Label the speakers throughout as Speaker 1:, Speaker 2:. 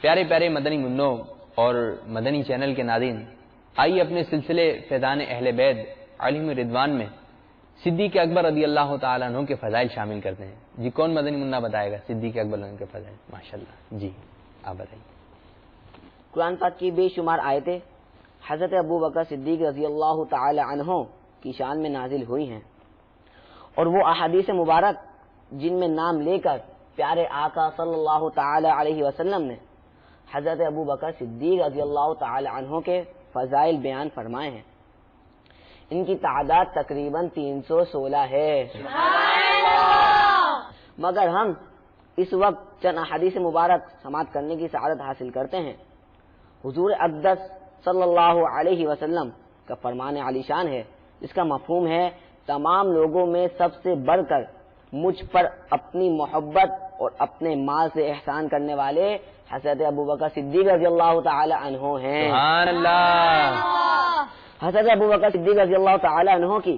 Speaker 1: پیارے پیارے مدنی منوں اور مدنی چینل کے ناظرین، آئیے اپنے سلسلے فیضان اہل بیت علیہم رضوان میں صدیق اکبر رضی اللہ تعالیٰ عنہ کے فضائل شامل کرتے ہیں۔ جی کون مدنی منا بتائے گا صدیق اکبر عنہ کے فضائل؟ ماشاءاللہ، جی آپ بتائیے۔
Speaker 2: قرآن پاک کی بے شمار آیتیں حضرت ابو بکر صدیق رضی اللہ تعالی عنہ کی شان میں نازل ہوئی ہیں، اور وہ احادیث مبارک جن میں نام لے کر پیارے آقا صلی اللہ تعالی علیہ وسلم نے حضرت ابو بکر صدیق رضی اللہ تعالی عنہ کے فضائل بیان فرمائے ہیں، ان کی تعداد تقریباً 316 ہے۔ مگر ہم اس وقت چند احادیث مبارک سماعت کرنے کی سعادت حاصل کرتے ہیں۔ حضور اقدس صلی اللہ علیہ وسلم کا فرمان علی شان ہے، جس کا مفہوم ہے تمام لوگوں میں سب سے بڑھ کر مجھ پر اپنی محبت اور اپنے مال سے احسان کرنے والے حضرت ابوبکر صدیق رضی اللہ تعالی عنہ ہیں۔
Speaker 1: سبحان اللہ۔
Speaker 2: حضرت ابوبکر صدیق رضی اللہ تعالی عنہ کی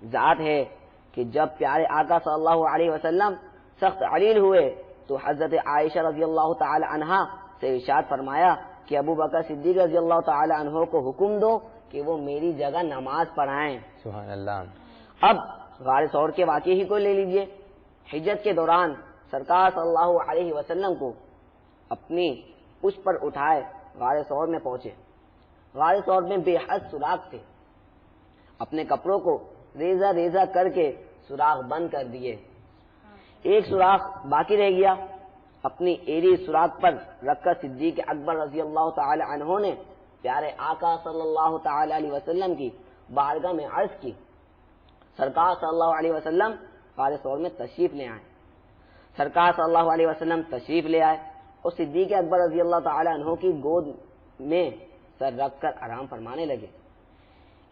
Speaker 2: ذات ہے کہ جب پیارے آقا صلی اللہ علیہ وسلم سخت علیل ہوئے تو حضرت عائشہ رضی اللہ تعالی عنہا سے ارشاد فرمایا کہ ابوبکر صدیق رضی اللہ تعالی عنہ کو حکم دو کہ وہ میری جگہ نماز پڑھائیں۔
Speaker 1: سبحان اللہ۔
Speaker 2: اب غار ثور کے واقعے ہی کو لے لیجئے۔ حجت کے دوران سرکار صلی اللہ علیہ وسلم کو اپنی پشت پر اٹھائے غار ثور میں پہنچے۔ غار ثور میں بے حد سوراخ تھے، اپنے کپڑوں کو ریزہ ریزہ کر کے سوراخ بند کر دیے، ایک سوراخ باقی رہ گیا۔ اپنی ایری سوراخ پر رکھ کر صدیق اکبر رضی اللہ تعالی عنہ نے پیارے آقا صلی اللہ تعالی علیہ وسلم کی بارگاہ میں عرض کی۔ سرکار صلی اللہ علیہ وسلم غار ثور میں تشریف لے آئے۔ سرکار صلی اللہ علیہ وسلم تشریف لے آئے اور صدیق اکبر رضی اللہ تعالی عنہ کی گود میں سر رکھ کر آرام فرمانے لگے۔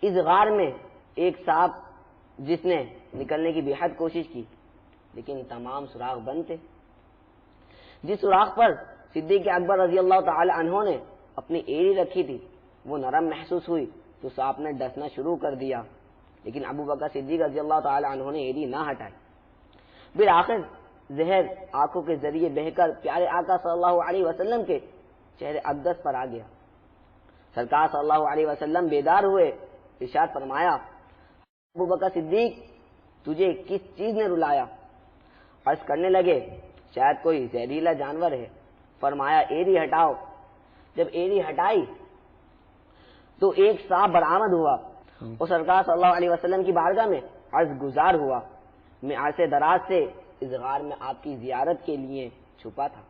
Speaker 2: اس غار میں ایک سانپ جس نے نکلنے کی بے حد کوشش کی، لیکن تمام سوراخ بند تھے۔ جس سوراخ پر صدیق اکبر رضی اللہ تعالی عنہ نے اپنی ایڑی رکھی تھی وہ نرم محسوس ہوئی تو سانپ نے ڈسنا شروع کر دیا، لیکن ابو بکر صدیق رضی اللہ تعالی عنہ نے ایڑی نہ ہٹائی۔ بالآخر زہر آنکھوں کے ذریعے بہہ کر پیارے آقا صلی اللہ علیہ وسلم کے چہرے اقدس پر آ گیا۔ سرکار صلی اللہ علیہ وسلم بیدار ہوئے، ارشاد فرمایا، ابو بکر صدیق تجھے کس چیز نے رلایا؟ عرض کرنے لگے شاید کوئی زہریلا جانور ہے۔ فرمایا ایڑی ہٹاؤ۔ جب ایڑی ہٹائی تو ایک سانپ برآمد ہوا اور سرکار صلی اللہ علیہ وسلم کی بارگاہ میں عرض گزار ہوا، میں عرصے دراز سے اس غار میں آپ کی زیارت کے لیے چھپا تھا،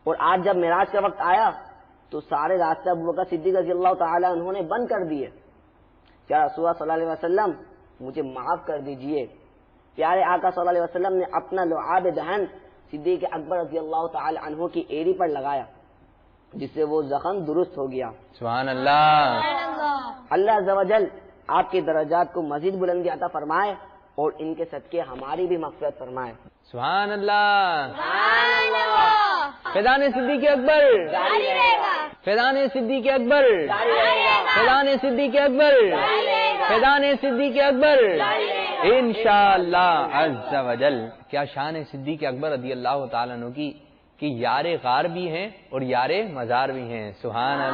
Speaker 2: اور آج جب معراج کا وقت آیا تو سارے راستے ابوبکر صدیق رضی اللہ تعالی عنہ نے بند کر دیے۔ یا رسول اللہ صلی اللہ علیہ وسلم مجھے معاف کر دیجئے۔ پیارے آقا صلی اللہ علیہ وسلم نے اپنا لعاب دہن صدیق اکبر رضی اللہ تعالی عنہ کی ایڑی پر لگایا، جس سے وہ زخم درست ہو گیا۔
Speaker 1: سبحان اللہ۔
Speaker 2: اللہ عز و جل آپ کے درجات کو مزید بلندی عطا فرمائے اور ان کے صدقے ہماری بھی مغفرت فرمائے۔
Speaker 1: سبحان اللہ۔ فیضان صدیق اکبر، فیضان صدیق اکبر، فیضان صدیق اکبر، فیضان صدیق اکبر، انشاءاللہ عز و جل۔ کیا شان ہے صدیق اکبر رضی اللہ تعالیٰ عنہ کی کہ یار غار بھی ہیں اور یار مزار بھی ہیں۔ سبحان اللہ۔